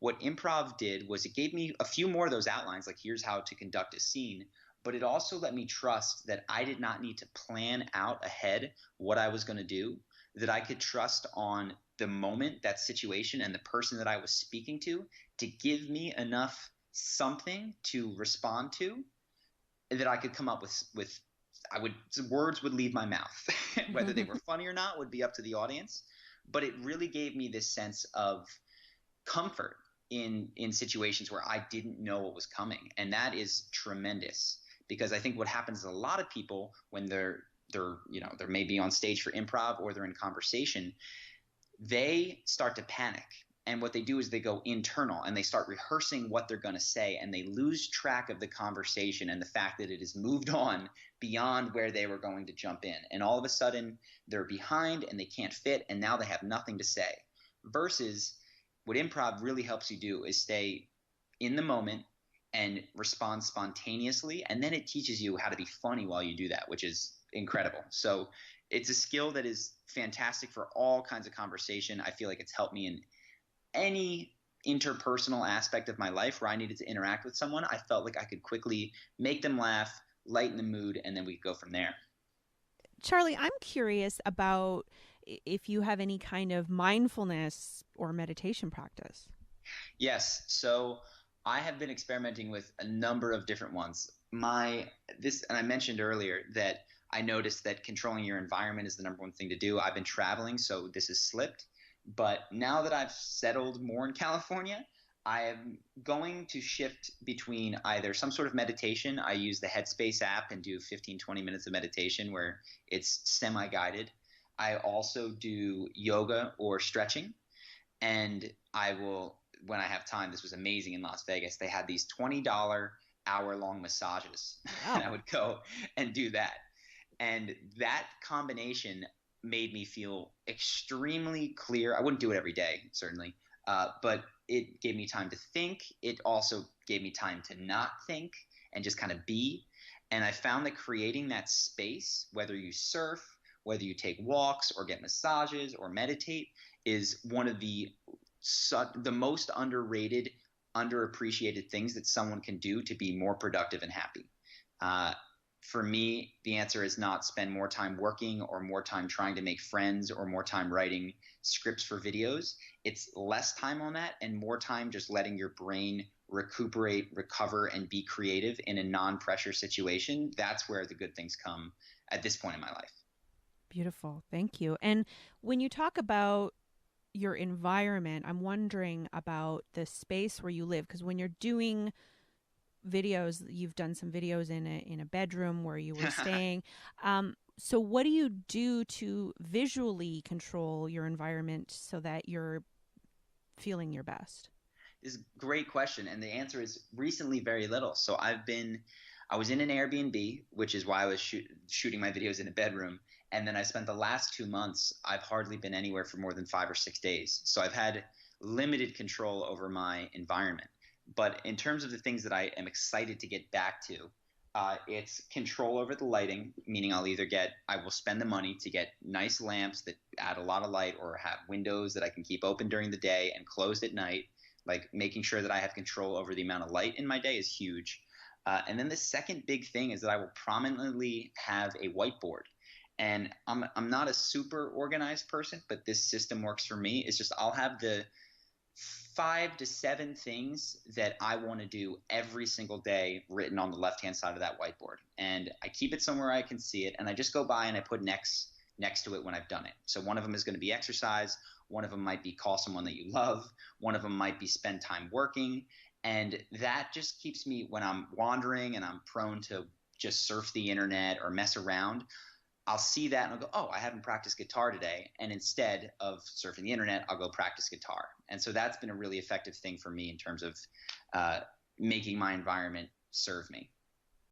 what improv did was it gave me a few more of those outlines, like here's how to conduct a scene, but it also let me trust that I did not need to plan out ahead what I was going to do, that I could trust on the moment, that situation, and the person that I was speaking to give me enough something to respond to that I could come up with words would leave my mouth. Whether they were funny or not would be up to the audience. But it really gave me this sense of comfort in situations where I didn't know what was coming. And that is tremendous, because I think what happens to a lot of people when they're maybe on stage for improv or they're in conversation, they start to panic. And what they do is they go internal and they start rehearsing what they're going to say, and they lose track of the conversation and the fact that it has moved on beyond where they were going to jump in. And all of a sudden they're behind and they can't fit, and now they have nothing to say. Versus what improv really helps you do is stay in the moment and respond spontaneously. And then it teaches you how to be funny while you do that, which is incredible. So it's a skill that is fantastic for all kinds of conversation. I feel like it's helped me in any interpersonal aspect of my life where I needed to interact with someone. I felt like I could quickly make them laugh, lighten the mood, and then we could go from there. Charlie, I'm curious about if you have any kind of mindfulness or meditation practice. Yes. So I have been experimenting with a number of different ones. And I mentioned earlier that I noticed that controlling your environment is the number one thing to do. I've been traveling, so this has slipped. But now that I've settled more in California, I am going to shift between either some sort of meditation. I use the Headspace app and do 15, 20 minutes of meditation where it's semi-guided. I also do yoga or stretching. And I will, when I have time, this was amazing in Las Vegas. They had these $20 hour-long massages. And Wow. I would go and do that. And that combination made me feel extremely clear. I wouldn't do it every day, certainly, but it gave me time to think. It also gave me time to not think and just kind of be. And I found that creating that space, whether you surf, whether you take walks or get massages or meditate, is one of the most underrated, underappreciated things that someone can do to be more productive and happy. For me, the answer is not spend more time working or more time trying to make friends or more time writing scripts for videos. It's less time on that and more time just letting your brain recuperate, recover, and be creative in a non-pressure situation. That's where the good things come at this point in my life. Beautiful. Thank you. And when you talk about your environment, I'm wondering about the space where you live, because when you're doing videos, you've done some videos in a bedroom where you were staying. So what do you do to visually control your environment so that you're feeling your best? This is a great question, and the answer is recently very little. So I was in an Airbnb, which is why I was shooting my videos in a bedroom, and then I spent the last 2 months. I've hardly been anywhere for more than 5 or 6 days, so I've had limited control over my environment. But in terms of the things that I am excited to get back to, it's control over the lighting, meaning I will spend the money to get nice lamps that add a lot of light or have windows that I can keep open during the day and closed at night. Like making sure that I have control over the amount of light in my day is huge. And then the second big thing is that I will prominently have a whiteboard. And I'm not a super organized person, but this system works for me. It's just I'll have the 5 to 7 things that I want to do every single day written on the left-hand side of that whiteboard. And I keep it somewhere I can see it, and I just go by and I put an X next to it when I've done it. So one of them is going to be exercise. One of them might be call someone that you love. One of them might be spend time working. And that just keeps me, when I'm wandering and I'm prone to just surf the internet or mess around, I'll see that and I'll go, oh, I haven't practiced guitar today. And instead of surfing the internet, I'll go practice guitar. And so that's been a really effective thing for me in terms of making my environment serve me.